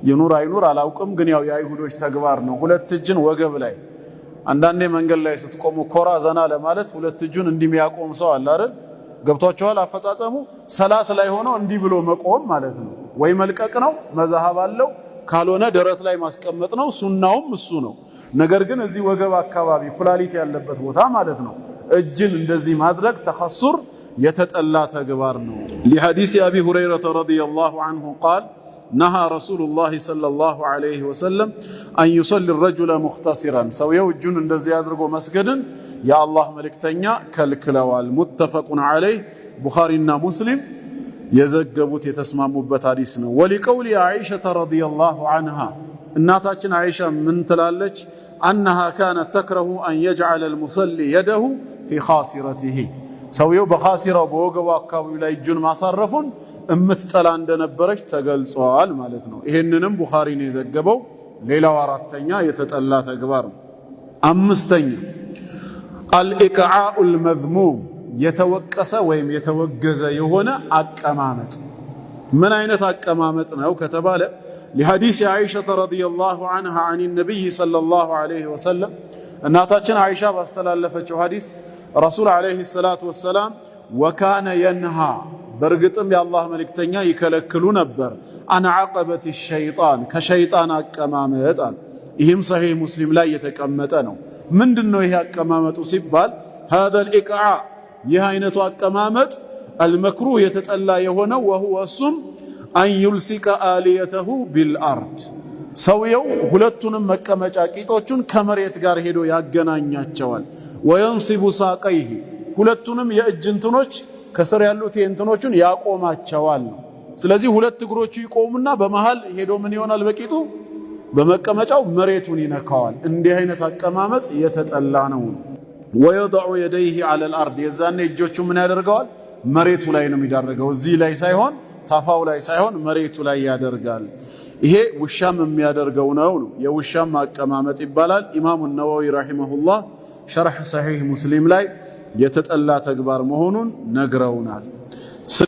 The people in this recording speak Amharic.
ይኑር አይኑር አላውቅም፣ ግን ያው የአይሁዶች ተግባር ነው። ሁለት እጅን ወገብ ላይ አንዳንዴ መንገድ ላይ ስትቆሙ ኮራ ዘና ለማለት ሁለት እጁን እንዲሚያቆም ሰው አለ አይደል? ገብቷቸዋል አፈጻጸሙ። ሰላት ላይ ሆኖ እንዲህ ብሎ መቆም ማለት ነው። ወይ መልቀቅ ነው መዛሃብ አለው፣ ካልሆነ ደረት ላይ ማስቀመጥ ነው። ሱናውም እሱ ነው። ነገር ግን እዚህ ወገብ አካባቢ ኩላሊት ያለበት ቦታ ማለት ነው እጅን እንደዚህ ማድረግ ተኸሱር የተጠላ ተግባር ነው። لحديث أبي هريرة رضي الله عنه قال نهى رسول الله صلى الله عليه وسلم أن يصلي الرجل مختصرا سويو الجن እንደዚህ አድርጎ መስገድን የአላህ መልእክተኛ ከልክለዋል። متفق عليه ቡኻሪና ሙስሊም የዘገቡት የተስማሙበት ሐዲስ ነው። ولقول عائشة رضي الله عنها እናታችን አይሻ ምን ትላለች? أنها كانت تكره أن يجعل المصلي يده في خاصرته ሰውየው በኻሲራው በወገቡ አካባቢ ላይ እጁን ማሳረፉን እምትጠላ እንደነበረች ተገልጿል ማለት ነው። ይሄንንም ቡኻሪ ነው የዘገበው። ሌላው አራተኛ የተጠላ ተግባር ነው። አምስተኛ አልኢቅዓኡል መዝሙም የተወቀሰ ወይም የተወገዘ የሆነ አቀማመጥ። ምን አይነት አቀማመጥ ነው ከተባለ لحديث عائشة رضي الله عنها عن النبي صلى الله عليه وسلم እናታችን አይሻ ባስተላለፈችው ሐዲስ ረሱል አለይሂ ሰላቱ ወሰላም ወካነ የንሃ በርግጥም የአላህ መልእክተኛ ይከለክሉ ነበር አን ዐቀበት ሸይጣን ከሸይጣን አቀማመጥ አለ። ይህም ሰሂህ ሙስሊም ላይ የተቀመጠ ነው። ምንድነው ይሄ አቀማመጡ ሲባል هذا الإقعاء ይህ አይነቱ አቀማመጥ አልመክሩህ የተጠላ የሆነው وهو እሱም أن يلصق آليته بالأرض ሰውየው ሁለቱንም መቀመጫ ቂጦቹን ከመሬት ጋር ሄዶ ያገናኛቸዋል። ወየንሲቡ ሳቀይህ ሁለቱንም የእጅ እንትኖች ከስር ያሉት የእንትኖቹን ያቆማቸዋል። ስለዚህ ሁለት እግሮቹ ይቆሙና በመሃል ሄዶ ምን ይሆናል? በቂጡ በመቀመጫው መሬቱን ይነካዋል። እንዲህ አይነት አቀማመጥ የተጠላ ነው። ወየضع يديه على الأرض የዛኔ እጆቹ ምን ያደርገዋል? መሬቱ ላይ ነው የሚዳረገው። እዚህ ላይ ሳይሆን ታፋው ላይ ሳይሆን መሬቱ ላይ ያደርጋል። ይሄ ውሻም የሚያደርገው ነው። የውሻም አቀማመጥ ይባላል። ኢማሙ ነወዊ ረሂመሁላህ ሸርሕ ሰሒህ ሙስሊም ላይ የተጠላ ተግባር መሆኑን ነግረውናል።